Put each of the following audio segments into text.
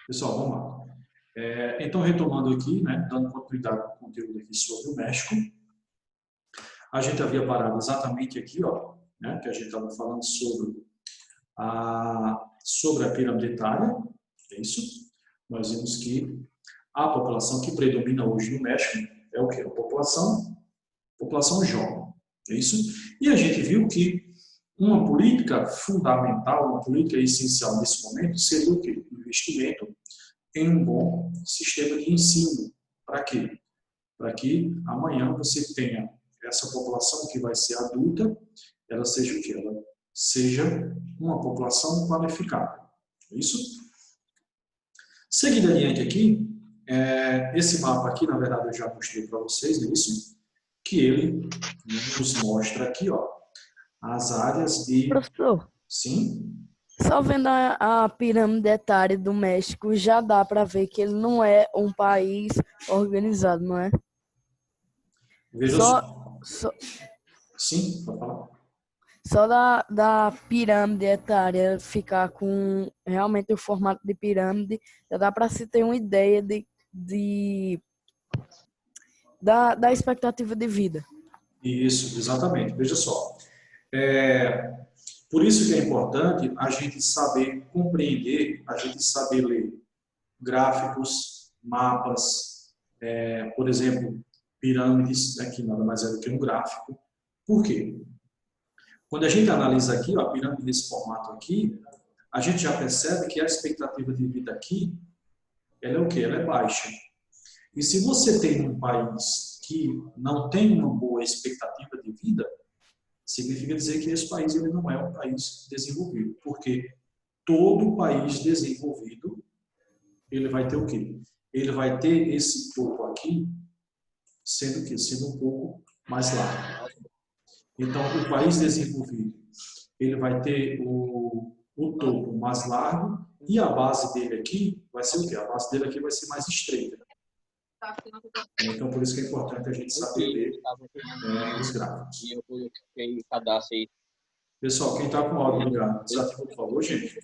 Pessoal, vamos lá. Então, retomando aqui, né, dando continuidade ao conteúdo aqui sobre o México, a gente havia parado exatamente aqui, ó, né, que a gente estava falando sobre a pirâmide etária, é isso? Nós vimos que a população que predomina hoje no México é o quê? A população jovem, é isso? E a gente viu que uma política fundamental, uma política essencial nesse momento seria o quê? O investimento em um bom sistema de ensino. Para quê? Para que amanhã você tenha essa população que vai ser adulta, ela seja o quê? Ela seja uma população qualificada. É isso? Seguindo adiante aqui, esse mapa aqui, na verdade, eu já mostrei para vocês, é isso? Que ele nos mostra aqui, ó, as áreas de... Professor, Sim? só vendo a pirâmide etária do México, já dá para ver que ele não é um país organizado, não é? Veja Só, só. só, Sim, pode falar. só da pirâmide etária ficar com realmente o formato de pirâmide, já dá para se ter uma ideia da expectativa de vida. Isso, exatamente. Veja só. Por isso que é importante a gente saber compreender, a gente saber ler gráficos, mapas, por exemplo, pirâmides, aqui nada mais é do que um gráfico. Por quê? Quando a gente analisa aqui, ó, a pirâmide nesse formato aqui, a gente já percebe que a expectativa de vida aqui, ela é o quê? Ela é baixa. E se você tem um país que não tem uma boa expectativa de vida, significa dizer que esse país ele não é um país desenvolvido, porque todo país desenvolvido ele vai ter o quê? Ele vai ter esse topo aqui, sendo que sendo um pouco mais largo. Então, o país desenvolvido ele vai ter o topo mais largo e a base dele aqui vai ser o quê? A base dele aqui vai ser mais estreita. Então, por isso que é importante a gente saber ler os gráficos. Pessoal, quem está com o áudio ligado, desativa, por favor, gente.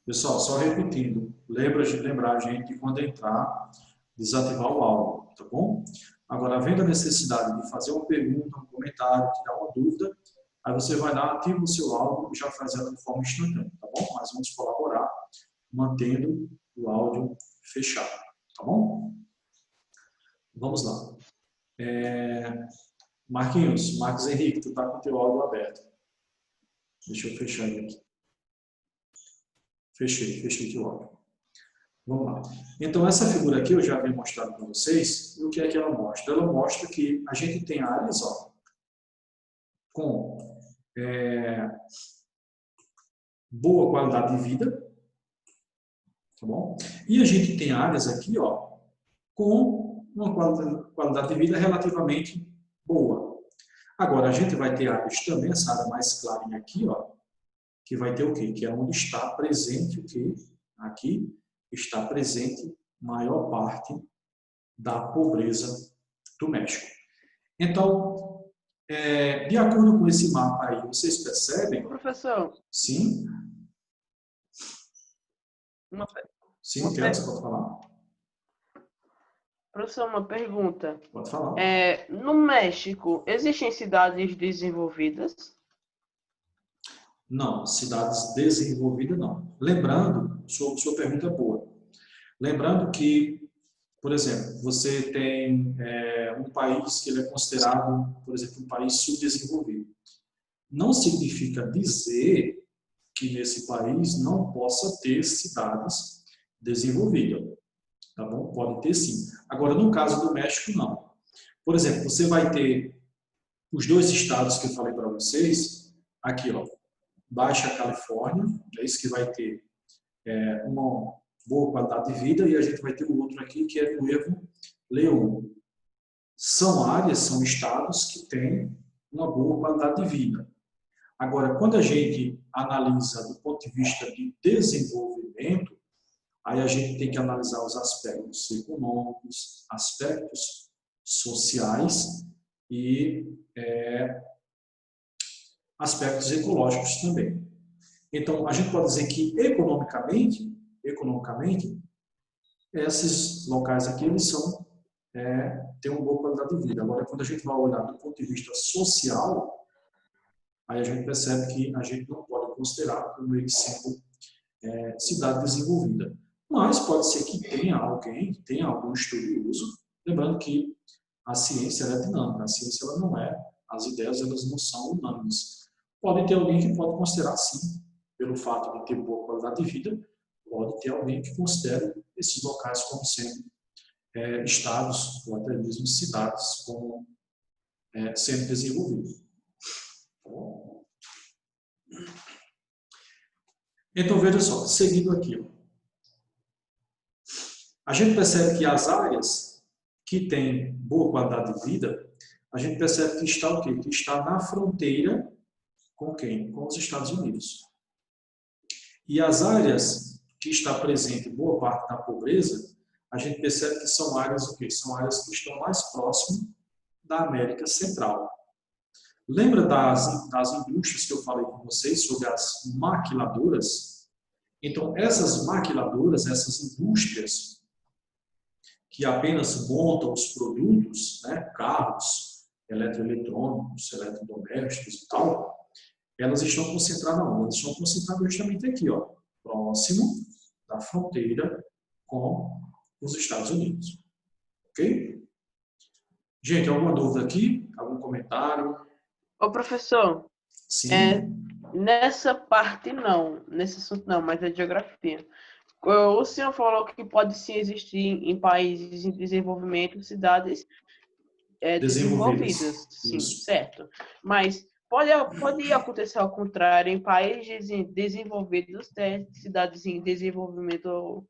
Pessoal, só repetindo, lembrar a gente de quando entrar, desativar o áudio, tá bom? Agora, havendo a necessidade de fazer uma pergunta, um comentário, tirar uma dúvida, aí você vai lá, ativa o seu áudio e já faz ela de forma instantânea, tá bom? Mas vamos colaborar mantendo o áudio fechado, tá bom? Vamos lá. Marcos Henrique, tu tá com o teu áudio aberto. Deixa eu fechar ele aqui. Fechei teu áudio. Vamos lá. Então, essa figura aqui eu já havia mostrado para vocês. E o que é que ela mostra? Ela mostra que a gente tem áreas, ó, com boa qualidade de vida, tá bom? E a gente tem áreas aqui, ó, com uma qualidade de vida relativamente boa. Agora, a gente vai ter áreas também, essa área mais clarinha aqui, ó, que vai ter o quê? Que é onde está presente o quê? Aqui está presente maior parte da pobreza do México. Então, de acordo com esse mapa aí, vocês percebem? Professor. Sim? Sim, criança, pode falar? Professor, uma pergunta. Pode falar. No México, existem cidades desenvolvidas? Não, cidades desenvolvidas não. Lembrando, sua pergunta é boa. Lembrando que, por exemplo, você tem um país que ele é considerado, por exemplo, um país subdesenvolvido. Não significa dizer que nesse país não possa ter cidades desenvolvidas. Tá bom? Pode ter sim. Agora, no caso do México, não. Por exemplo, você vai ter os dois estados que eu falei para vocês, aqui, ó, Baixa Califórnia, é isso que vai ter uma boa qualidade de vida, e a gente vai ter o outro aqui, que é Nuevo León. São áreas, são estados que têm uma boa qualidade de vida. Agora, quando a gente analisa do ponto de vista de desenvolvimento, aí a gente tem que analisar os aspectos econômicos, aspectos sociais e aspectos ecológicos também. Então, a gente pode dizer que economicamente, esses locais aqui, eles são, têm uma boa qualidade de vida. Agora, quando a gente vai olhar do ponto de vista social, aí a gente percebe que a gente não pode considerar como ele sendo cidade desenvolvida. Mas pode ser que tenha alguém, tenha algum estudioso, lembrando que a ciência é dinâmica, a ciência ela não é, as ideias elas não são unânimes. Pode ter alguém que pode considerar sim, pelo fato de ter boa qualidade de vida, pode ter alguém que considere esses locais como sendo estados ou até mesmo cidades como sendo desenvolvidos. Tá bom? Então veja só, seguindo aqui, ó. A gente percebe que as áreas que têm boa qualidade de vida, a gente percebe que está o quê? Que está na fronteira com quem? Com os Estados Unidos. E as áreas que está presente boa parte da pobreza, a gente percebe que são áreas o quê? São áreas que estão mais próximas da América Central. Lembra das indústrias que eu falei com vocês sobre as maquiladoras? Então, essas maquiladoras, essas indústrias que apenas montam os produtos, né, carros, eletroeletrônicos, eletrodomésticos e tal, elas estão concentradas onde? Elas estão concentradas justamente aqui, ó, próximo da fronteira com os Estados Unidos. Ok? Gente, alguma dúvida aqui? Algum comentário? Ô, professor, Sim. nessa parte não, nesse assunto não, mas é geografia. O senhor falou que pode sim existir em países em desenvolvimento cidades desenvolvidas, sim, Isso. certo. Mas pode acontecer ao contrário, em países desenvolvidos, ter cidades em desenvolvimento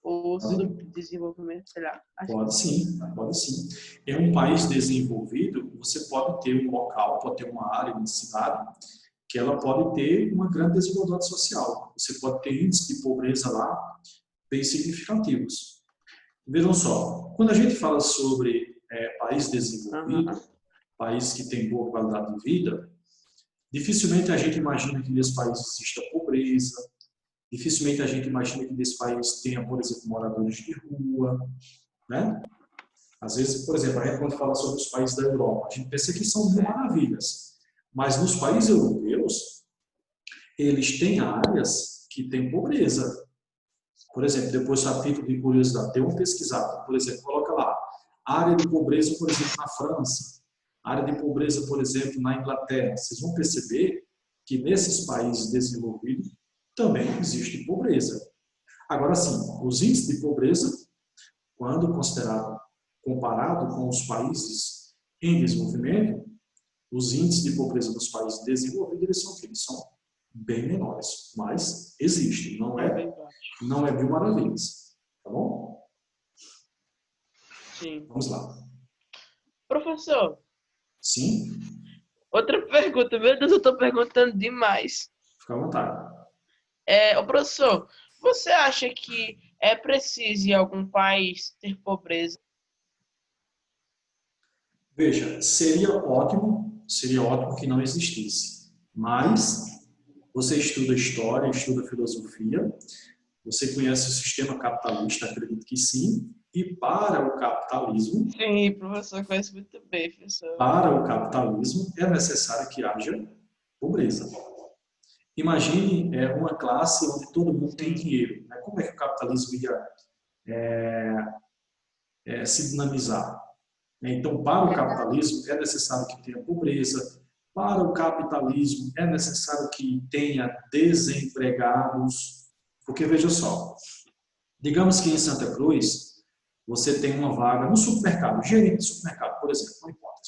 ou subdesenvolvimento, sei lá. Pode sim, pode sim. Em um país desenvolvido, você pode ter um local, pode ter uma área, uma cidade, que ela pode ter uma grande desigualdade social. Você pode ter índices de pobreza lá bem significativos. Vejam só, quando a gente fala sobre país desenvolvido, país que tem boa qualidade de vida, dificilmente a gente imagina que nesse país exista pobreza, dificilmente a gente imagina que nesse país tenha, por exemplo, moradores de rua, né? Às vezes, por exemplo, a gente quando fala sobre os países da Europa, a gente pensa que são mil maravilhas, mas nos países europeus, eles têm áreas que têm pobreza. Por exemplo, depois a título de curiosidade, dê uma pesquisada, por exemplo, coloca lá, área de pobreza, por exemplo, na França, área de pobreza, por exemplo, na Inglaterra. Vocês vão perceber que nesses países desenvolvidos também existe pobreza. Agora sim, os índices de pobreza, quando considerado, comparado com os países em desenvolvimento, os índices de pobreza dos países desenvolvidos, eles são bem menores, mas existem, não é mil maravilhas, tá bom? Sim. Vamos lá. Professor. Sim? Outra pergunta, meu Deus, eu estou perguntando demais. Fica à vontade. Ô, professor, você acha que é preciso em algum país ter pobreza? Veja, seria ótimo que não existisse, mas você estuda história, estuda filosofia, você conhece o sistema capitalista, acredito que sim, e para o capitalismo... Sim, professor, conhece muito bem, professor. Para o capitalismo é necessário que haja pobreza. Imagine uma classe onde todo mundo tem dinheiro. Né? Como é que o capitalismo ia se dinamizar? Então, para o capitalismo é necessário que tenha pobreza. Para o capitalismo é necessário que tenha desempregados. Porque, veja só, digamos que em Santa Cruz você tem uma vaga no supermercado, gerente de supermercado, por exemplo, não importa.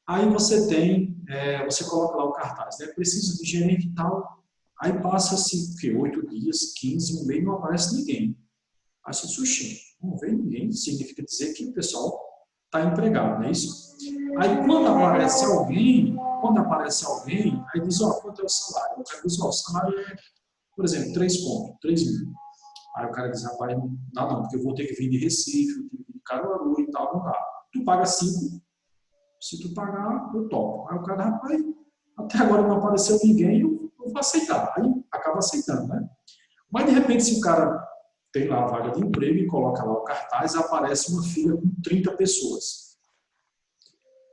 Aí você tem, você coloca lá o cartaz, né? Precisa de gerente e tal. Aí passa-se, 8 dias, 15, um mês, não aparece ninguém. Aí você sushi, não vê ninguém, significa dizer que o pessoal está empregado, não é isso? Aí quando aparece alguém, aí diz, quanto é o salário? O cara diz, o salário é, por exemplo, 3 pontos, 3 mil. Aí o cara diz, rapaz, não dá não, porque eu vou ter que vir de Recife, eu tenho que vir de Caruaru e tal, não dá. Tu paga 5, se tu pagar, eu topo. Aí o cara, rapaz, até agora não apareceu ninguém, eu eu vou aceitar. Aí acaba aceitando, né? Mas, de repente, se o cara tem lá a vaga de emprego e coloca lá o cartaz, aparece uma fila com 30 pessoas.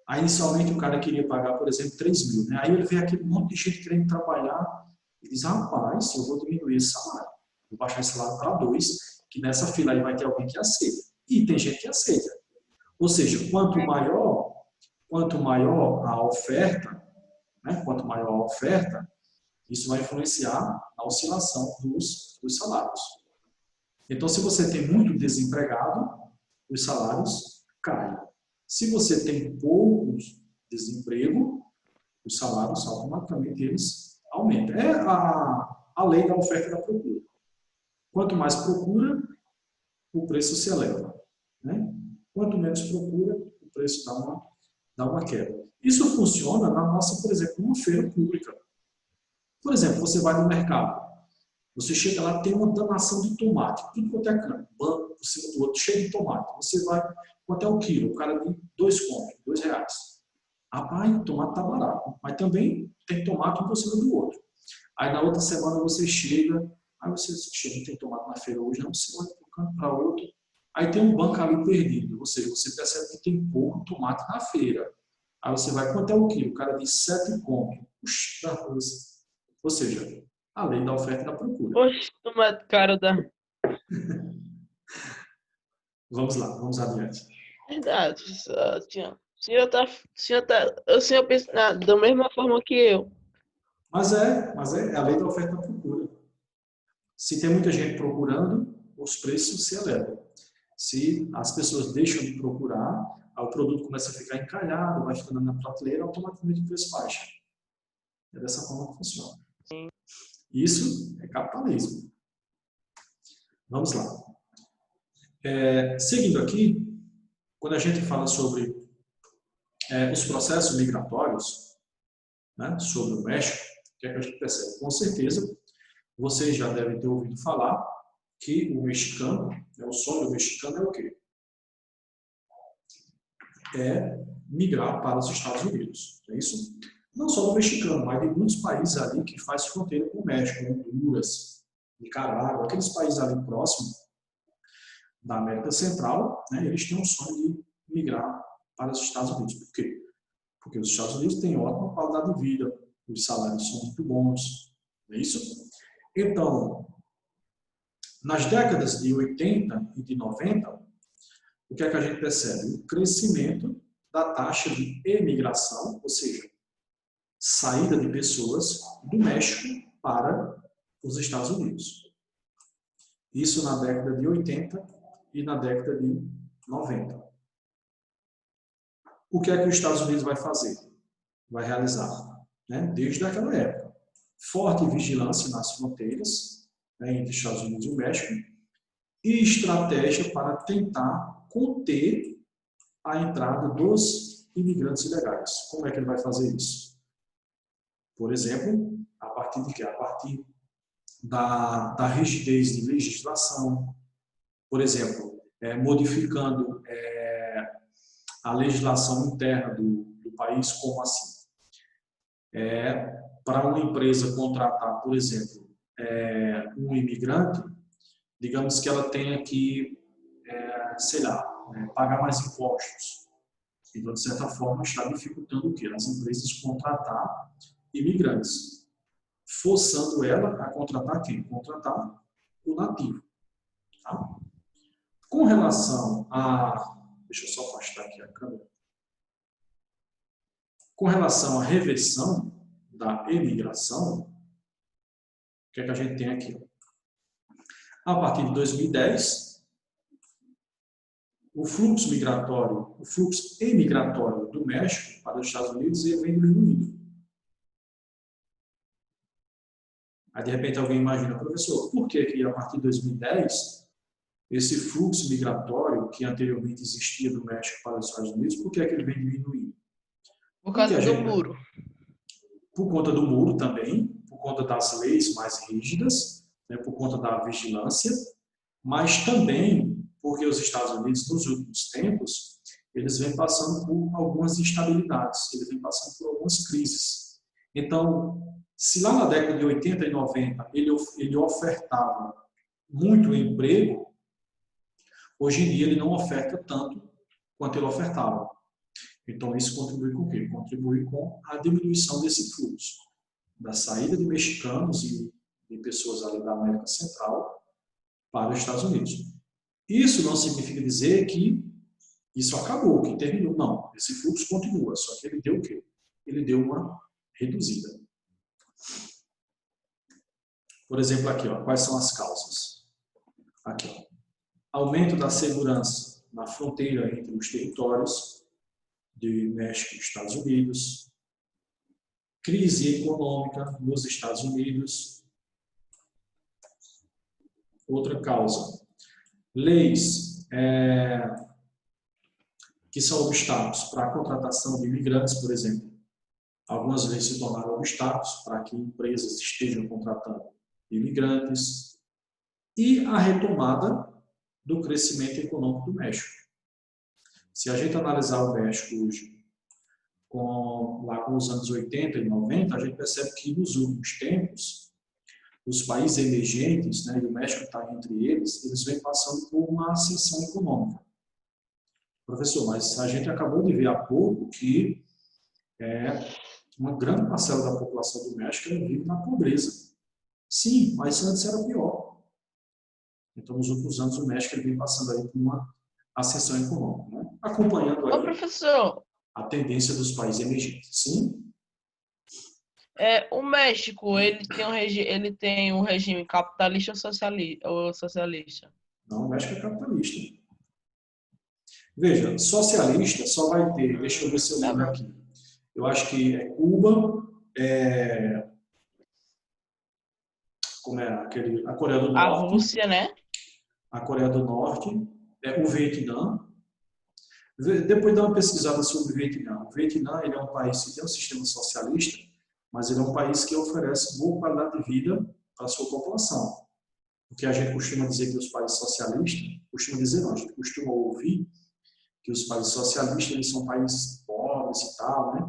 Aí, inicialmente, o cara queria pagar, por exemplo, 3 mil. Né? Aí ele vê aquele monte de gente querendo trabalhar e diz, rapaz, eu vou diminuir esse salário. Vou baixar esse salário para 2, que nessa fila aí vai ter alguém que aceita. E tem gente que aceita. Ou seja, quanto maior a oferta, né? Quanto maior a oferta, isso vai influenciar na oscilação dos salários. Então, se você tem muito desempregado, os salários caem. Se você tem pouco desemprego, os salários automaticamente eles aumentam. É a lei da oferta e da procura. Quanto mais procura, o preço se eleva. Né? Quanto menos procura, o preço dá uma queda. Isso funciona na nossa, por exemplo, numa feira pública. Por exemplo, você vai no mercado, você chega lá, tem uma danação de tomate, tudo quanto é canto, banco por cima do outro, cheio de tomate. Você vai, quanto é o quilo? O cara tem 2 contos, R$2. Rapaz, o tomate está barato, mas também tem tomate um por cima do outro. Aí na outra semana você chega, não tem tomate na feira hoje, não, você vai de um canto para outro. Aí tem um banco ali perdido, ou seja, você percebe que tem pouco tomate na feira. Aí você vai, quanto é o quilo? O cara diz 7 contos. Puxa, ou seja, a lei da oferta e da procura. Poxa, tomate caro da... Vamos lá, vamos adiante. Verdade, Tiago. O senhor pensa da mesma forma que eu. Mas é a lei da oferta e da procura. Se tem muita gente procurando, os preços se elevam. Se as pessoas deixam de procurar, o produto começa a ficar encalhado, vai ficando na prateleira, automaticamente o preço baixa. É dessa forma que funciona. Sim. Isso é capitalismo. Vamos lá. Seguindo aqui, quando a gente fala sobre os processos migratórios, né, sobre o México, o que é que a gente percebe? Com certeza, vocês já devem ter ouvido falar que o mexicano, o sonho do mexicano é o quê? É migrar para os Estados Unidos. É isso? Não só do mexicano, mas de muitos países ali que faz fronteira com o México, Honduras, Nicarágua, aqueles países ali próximos da América Central, né, eles têm um sonho de migrar para os Estados Unidos. Por quê? Porque os Estados Unidos têm ótima qualidade de vida, os salários são muito bons, não é isso? Então, nas décadas de 80 e de 90, o que é que a gente percebe? O crescimento da taxa de emigração, ou seja, saída de pessoas do México para os Estados Unidos. Isso na década de 80 e na década de 90. O que é que os Estados Unidos vai fazer? Vai realizar, né? Desde aquela época. Forte vigilância nas fronteiras, né, entre os Estados Unidos e o México, e estratégia para tentar conter a entrada dos imigrantes ilegais. Como é que ele vai fazer isso? Por exemplo, a partir de quê? A partir da rigidez de legislação, por exemplo, modificando a legislação interna do país, como assim? Para uma empresa contratar, por exemplo, um imigrante, digamos que ela tenha que, pagar mais impostos. Então, de certa forma, está dificultando o quê? As empresas contratar imigrantes, forçando ela a contratar quem? Contratar o nativo. Tá? Com relação a... Deixa eu só afastar aqui a câmera. Com relação à reversão da imigração, o que é que a gente tem aqui? A partir de 2010, o fluxo emigratório do México para os Estados Unidos vem diminuindo. Aí, de repente, alguém imagina, professor, por que a partir de 2010, esse fluxo migratório que anteriormente existia do México para os Estados Unidos, por que ele vem diminuindo? Por causa do muro. Por conta do muro também, por conta das leis mais rígidas, né, por conta da vigilância, mas também porque os Estados Unidos, nos últimos tempos, eles vêm passando por algumas instabilidades, eles vêm passando por algumas crises. Então, Se lá na década de 80 e 90 ele ofertava muito emprego, hoje em dia ele não oferta tanto quanto ele ofertava. Então isso contribui com o quê? Contribui com a diminuição desse fluxo, da saída de mexicanos e de pessoas ali da América Central para os Estados Unidos. Isso não significa dizer que isso acabou, que terminou. Não, esse fluxo continua, só que ele deu o quê? Ele deu uma reduzida. Por exemplo, aqui, ó, quais são as causas? Aqui, ó, aumento da segurança na fronteira entre os territórios de México e Estados Unidos, crise econômica nos Estados Unidos. Outra causa, leis que são obstáculos para a contratação de imigrantes, por exemplo. Algumas leis se tornaram obstáculos para que empresas estejam contratando imigrantes. E a retomada do crescimento econômico do México. Se a gente analisar o México hoje, lá com os anos 80 e 90, a gente percebe que nos últimos tempos, os países emergentes, né, e o México está entre eles, eles vêm passando por uma ascensão econômica. Professor, mas a gente acabou de ver há pouco que uma grande parcela da população do México vive na pobreza. Sim, mas antes era pior. Então, nos últimos anos, o México vem passando aí por uma ascensão econômica, né? Acompanhando aí professor, a tendência dos países emergentes. Sim? O México, ele tem um regime capitalista ou socialista? Não, o México é capitalista. Veja, socialista só vai ter, deixa eu ver se eu lembro aqui. Eu acho que é Cuba, como é a Coreia do Norte. A Rússia, né? A Coreia do Norte, o Vietnã. Depois dá uma pesquisada sobre o Vietnã. O Vietnã ele é um país que tem um sistema socialista, mas ele é um país que oferece boa qualidade de vida para a sua população. Porque a gente costuma dizer que os países socialistas, a gente costuma ouvir que os países socialistas eles são países pobres e tal, né?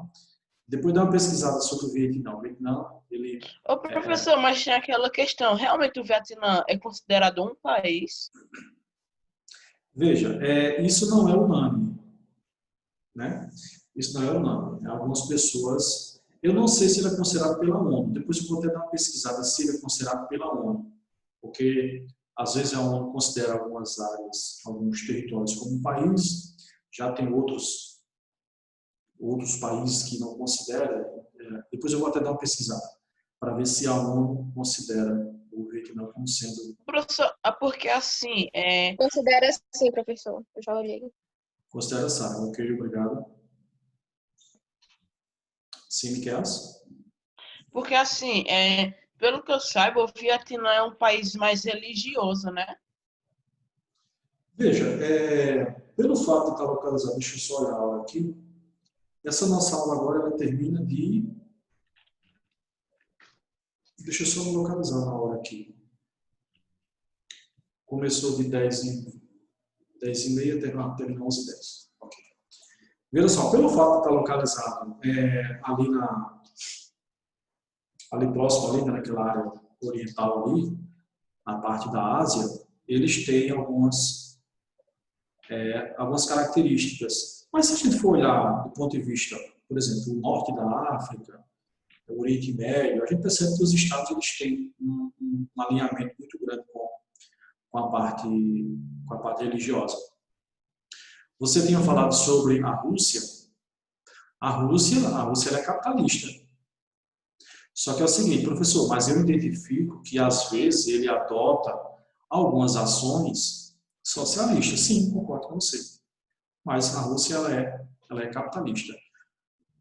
Depois dá uma pesquisada sobre o Vietnã. O Vietnã, ele... Professor, mas tem aquela questão, realmente o Vietnã é considerado um país? Veja, isso não é unânime, né? Isso não é unânime. Algumas pessoas... Eu não sei se ele é considerado pela ONU. Depois eu vou até dar uma pesquisada se ele é considerado pela ONU. Porque, às vezes, a ONU considera algumas áreas, alguns territórios como um país, já tem outros países que não consideram. Depois eu vou até dar uma pesquisada para ver se a ONU considera o Vietnã como sendo... Professor, porque assim... Considera sim, professor. Eu já olhei. Considera, Sara. Ok, obrigado. Sim, Miquel? Porque assim, pelo que eu saiba, o Vietnã é um país mais religioso, né? Veja, pelo fato de estar localizado, deixa eu só olhar a aula aqui. Essa nossa aula agora ela termina de... Deixa eu só me localizar na hora aqui. Começou de 10h30, terminou 11h10. Ok. Veja só, pelo fato de estar localizado ali próximo, ali naquela área oriental ali, na parte da Ásia, eles têm algumas características. Mas se a gente for olhar do ponto de vista, por exemplo, o norte da África, o Oriente Médio, a gente percebe que os estados eles têm um alinhamento muito grande com a parte religiosa. Você tinha falado sobre a Rússia. A Rússia ela é capitalista. Só que é o seguinte, professor, mas eu identifico que às vezes ele adota algumas ações socialistas. Sim, concordo com você. Mas a Rússia ela é capitalista.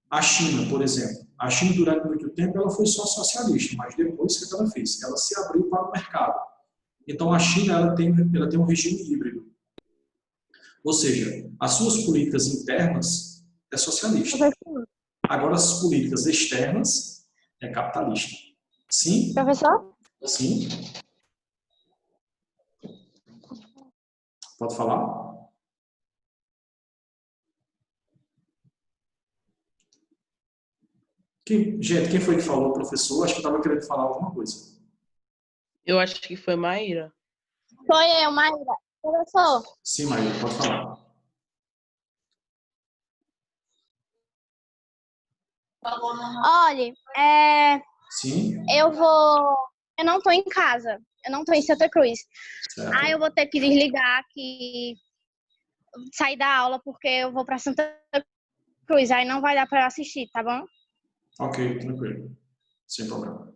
A China, por exemplo, a China durante muito tempo ela foi só socialista, mas depois o que ela fez? Ela se abriu para o mercado. Então a China ela tem um regime híbrido. Ou seja, as suas políticas internas é socialista. Agora as políticas externas é capitalista. Sim? Professor? Sim? Pode falar? Gente, quem foi que falou, professor? Acho que estava querendo falar alguma coisa. Eu acho que foi Maíra. Sou eu, Maíra. Professor, Sim, Maíra, pode falar. olha, Sim, eu não tô em casa. Eu não tô em Santa Cruz. certo. Eu vou ter que desligar aqui, sair da aula, porque eu vou pra Santa Cruz. Aí não vai dar pra eu assistir, tá bom? Ok, tranquilo. Sem problema.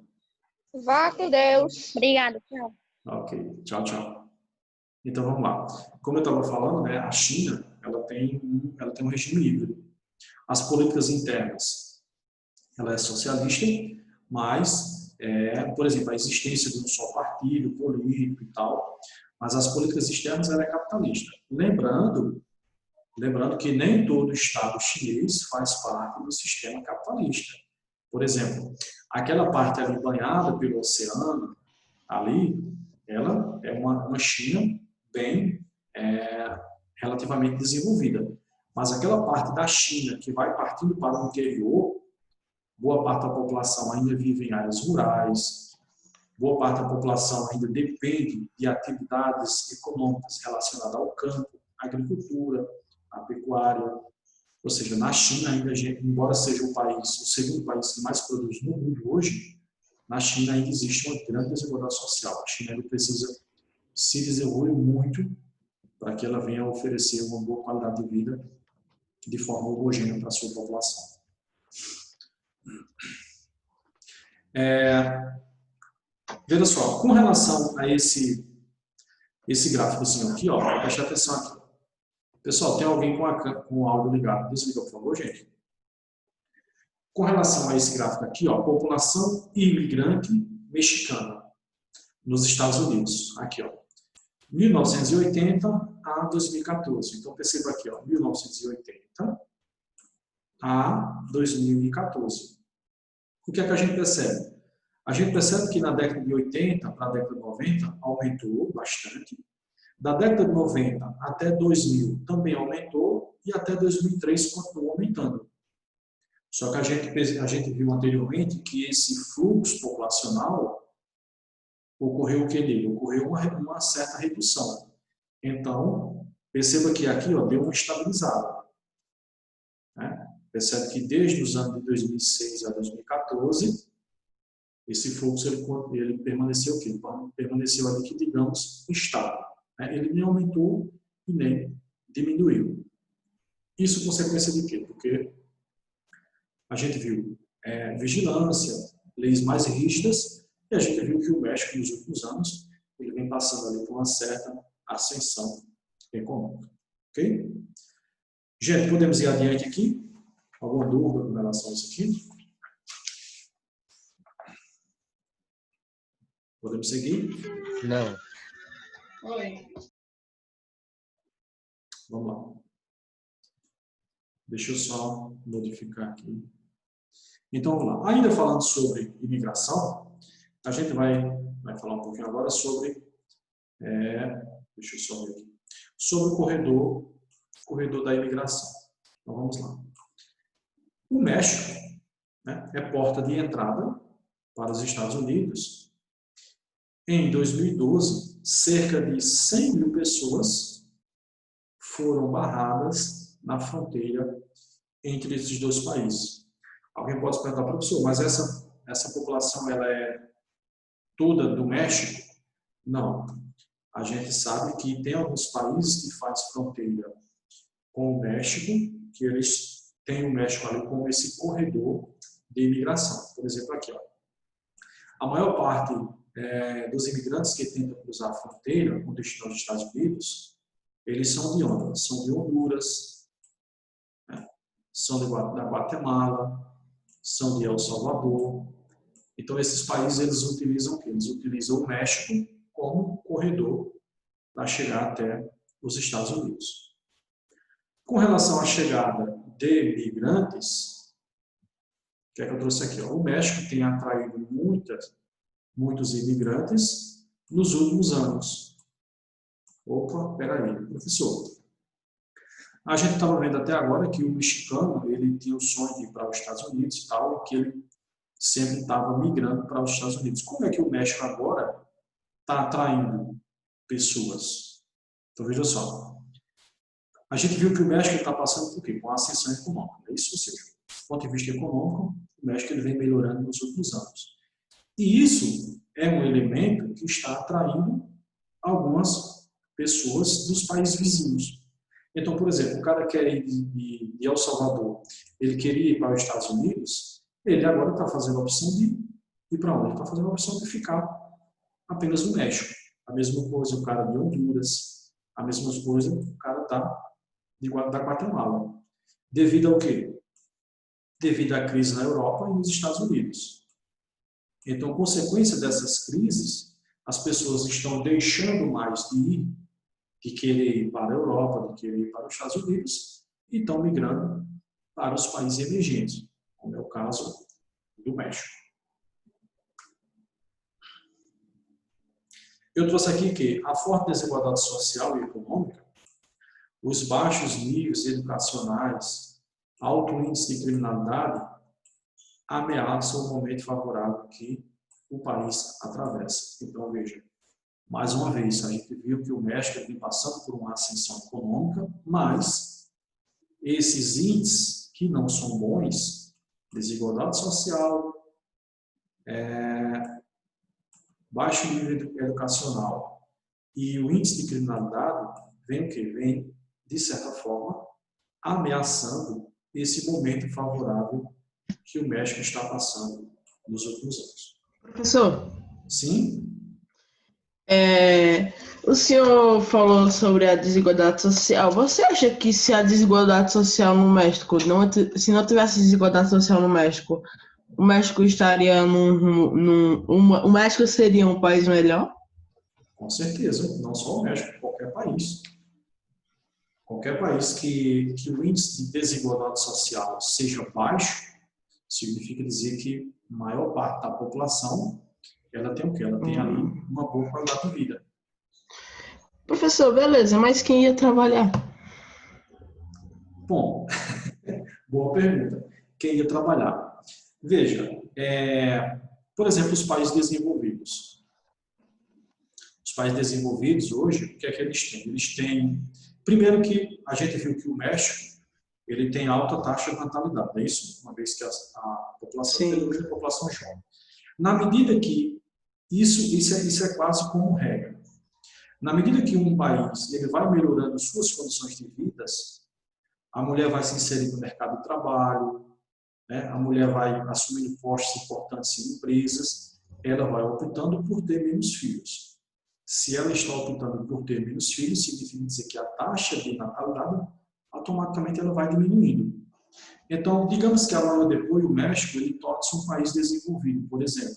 Vá com Deus. Obrigada, tchau. Ok, tchau, tchau. Então vamos lá. Como eu estava falando, né, a China ela tem um regime híbrido. As políticas internas, ela é socialista, mas, por exemplo, a existência de um só partido político e tal, mas as políticas externas ela é capitalista. Lembrando que nem todo Estado chinês faz parte do sistema capitalista. Por exemplo, aquela parte ali banhada pelo oceano, ali, ela é uma China bem relativamente desenvolvida. Mas aquela parte da China que vai partindo para o interior, boa parte da população ainda vive em áreas rurais, boa parte da população ainda depende de atividades econômicas relacionadas ao campo, à agricultura, à pecuária. Ou seja, na China, ainda, embora seja o segundo país que mais produz no mundo hoje, na China ainda existe uma grande desigualdade social. A China ainda precisa se desenvolver muito para que ela venha oferecer uma boa qualidade de vida de forma homogênea para a sua população. Veja só, com relação a esse gráficozinho aqui, ó, preste atenção aqui. Pessoal, tem alguém com o áudio ligado? Desliga, por favor, gente. Com relação a esse gráfico aqui, ó, população imigrante mexicana nos Estados Unidos. Aqui, ó, 1980 a 2014. Então, perceba aqui, ó, 1980 a 2014. O que é que a gente percebe? A gente percebe que na década de 80 para a década de 90 aumentou bastante. Da década de 90 até 2000 também aumentou e até 2003 continuou aumentando. Só que a gente viu anteriormente que esse fluxo populacional ocorreu o que nele? Ocorreu uma certa redução. Então, perceba que aqui ó, deu uma estabilizada. Né? Percebe que desde os anos de 2006 a 2014, esse fluxo ele permaneceu aqui, permaneceu ali que digamos estável. Né? Ele nem aumentou e nem diminuiu. Isso consequência de quê? Porque a gente viu vigilância, leis mais rígidas, e a gente viu que o México, nos últimos anos, ele vem passando ali por uma certa ascensão econômica. Ok? Gente, podemos ir adiante aqui? Alguma dúvida com relação a isso aqui? Podemos seguir? Não. Oi. Vamos lá. Deixa eu só modificar aqui. Então, vamos lá. Ainda falando sobre imigração, a gente vai falar um pouquinho agora sobre, deixa eu só ver aqui, sobre o corredor da imigração. Então, vamos lá. O México, né, é porta de entrada para os Estados Unidos. Em 2012, cerca de 100 mil pessoas foram barradas na fronteira entre esses dois países. Alguém pode se perguntar, professor, mas essa população ela é toda do México? Não. A gente sabe que tem alguns países que fazem fronteira com o México, que eles têm o México ali como esse corredor de imigração. Por exemplo, aqui, ó. A maior parte dos imigrantes que tentam cruzar a fronteira com destino aos Estados Unidos, eles são de onde? São de Honduras, né? São da Guatemala, são de El Salvador. Então, esses países, eles utilizam o quê? Eles utilizam o México como corredor para chegar até os Estados Unidos. Com relação à chegada de imigrantes, o que é que eu trouxe aqui? O México tem atraído muitos imigrantes nos últimos anos. Opa, peraí, professor. A gente estava vendo até agora que o mexicano, ele tinha o sonho de ir para os Estados Unidos e tal, e que ele sempre estava migrando para os Estados Unidos. Como é que o México agora está atraindo pessoas? Então, veja só. A gente viu que o México está passando por quê? Com a ascensão econômica. É isso, ou seja, do ponto de vista econômico, o México ele vem melhorando nos últimos anos. E isso é um elemento que está atraindo algumas pessoas dos países vizinhos. Então, por exemplo, o cara quer ir de El Salvador, ele queria ir para os Estados Unidos, ele agora está fazendo a opção de ir para onde? Ele está fazendo a opção de ficar apenas no México. A mesma coisa o cara de Honduras, a mesma coisa o cara da Guatemala. Devido ao quê? Devido à crise na Europa e nos Estados Unidos. Então, consequência dessas crises, as pessoas estão deixando mais de ir, de querer ir para a Europa, de querer ir para os Estados Unidos, e estão migrando para os países emergentes, como é o caso do México. Eu trouxe aqui que a forte desigualdade social e econômica, os baixos níveis educacionais, alto índice de criminalidade, ameaçam o momento favorável que o país atravessa. Então, veja, mais uma vez, a gente viu que o México vem passando por uma ascensão econômica, mas esses índices que não são bons, desigualdade social, baixo nível educacional e o índice de criminalidade, vem o quê? Vem, de certa forma, ameaçando esse momento favorável que o México está passando nos últimos anos. Professor, Sim? O senhor falou sobre a desigualdade social. Você acha que se a desigualdade social no México, se não tivesse desigualdade social no México, o México estaria o México seria um país melhor? Com certeza, não só o México, qualquer país. Qualquer país que o índice de desigualdade social seja baixo, significa dizer que a maior parte da população, ela tem o quê? Ela tem ali uma boa qualidade de vida. Professor, beleza, mas quem ia trabalhar? Bom, boa pergunta. Quem ia trabalhar? Veja, por exemplo, os países desenvolvidos. Os países desenvolvidos hoje, o que é que eles têm? Eles têm, primeiro que a gente viu que o México, ele tem alta taxa de natalidade, é isso? Uma vez que a população é a população jovem. Na medida que, isso é quase como regra. Na medida que um país ele vai melhorando suas condições de vida, a mulher vai se inserir no mercado de trabalho, né? A mulher vai assumindo postos importantes em empresas, ela vai optando por ter menos filhos. Se ela está optando por ter menos filhos, significa dizer que a taxa de natalidade, automaticamente ela vai diminuindo. Então, digamos que agora depois o México ele torna-se um país desenvolvido, por exemplo.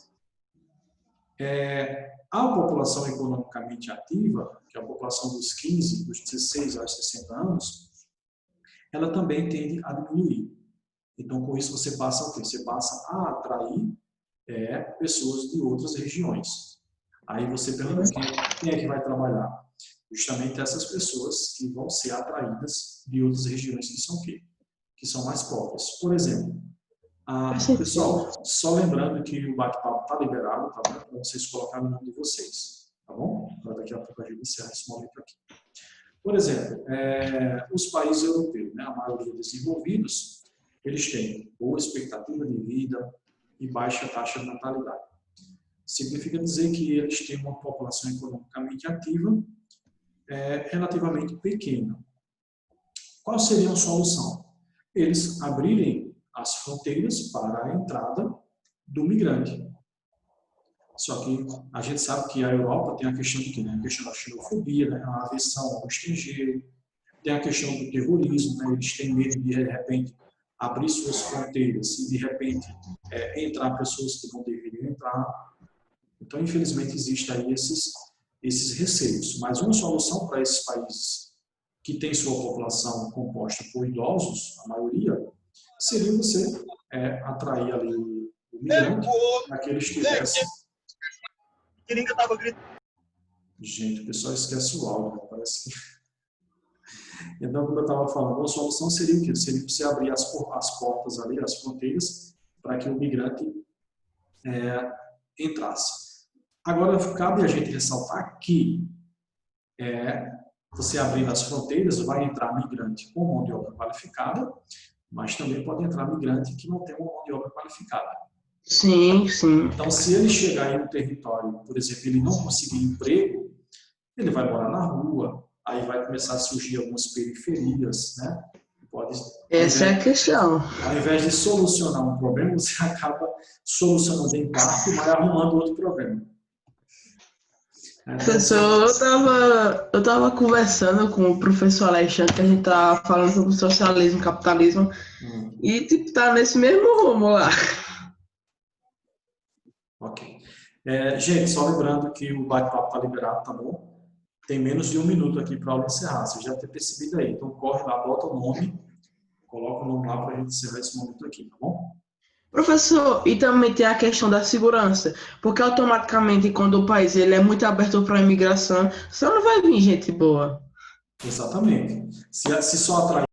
A população economicamente ativa, que é a população dos 15, dos 16 aos 60 anos, ela também tende a diminuir. Então, com isso, você passa o quê? Você passa a atrair pessoas de outras regiões. Aí você pergunta quem é que vai trabalhar? Justamente essas pessoas que vão ser atraídas de outras regiões que são o quê? Que são mais pobres. Por exemplo, pessoal, só lembrando que o bate-papo está liberado, tá bom? Para vocês colocarem o nome de vocês, tá bom? Para daqui a pouco a gente encerra esse momento aqui. Por exemplo, os países europeus, né, a maioria desenvolvidos, eles têm boa expectativa de vida e baixa taxa de natalidade. Significa dizer que eles têm uma população economicamente ativa relativamente pequena. Qual seria a solução? Eles abrirem as fronteiras para a entrada do migrante. Só que a gente sabe que a Europa tem a questão de quê? Né? A questão da xenofobia, né? A aversão ao estrangeiro, tem a questão do terrorismo, né? Eles têm medo de repente, abrir suas fronteiras e, de repente, entrar pessoas que não deveriam entrar. Então, infelizmente, existem aí esses receios. Mas uma solução para esses países que têm sua população composta por idosos, a maioria, seria você atrair ali o migrante para que eles tivessem... Gente, o pessoal esquece o áudio, parece que... Então, como eu estava falando, a solução seria o quê? Seria você abrir as portas ali, as fronteiras, para que o migrante entrasse. Agora, cabe a gente ressaltar que você abrindo as fronteiras, vai entrar migrante com mão de obra qualificada, mas também pode entrar migrante que não tem uma mão de obra qualificada. Sim, sim. Então, se ele chegar em um território, por exemplo, ele não conseguir emprego, ele vai morar na rua, aí vai começar a surgir algumas periferias, né? Essa é a questão. Ao invés de solucionar um problema, você acaba solucionando em parte, mas arrumando outro problema. Professor, eu tava conversando com o professor Alexandre, que a gente tá falando sobre socialismo e capitalismo, e tipo, tá nesse mesmo rumo lá. Ok. Gente, só lembrando que o bate-papo tá liberado, tá bom? Tem menos de 1 minuto aqui para a aula encerrar, você já tem percebido aí. Então, corre lá, bota o nome, coloca o nome lá para a gente encerrar esse momento aqui, tá bom? Professor, e também tem a questão da segurança, porque automaticamente quando o país ele é muito aberto para a imigração, só não vai vir gente boa. Exatamente. Se só atrai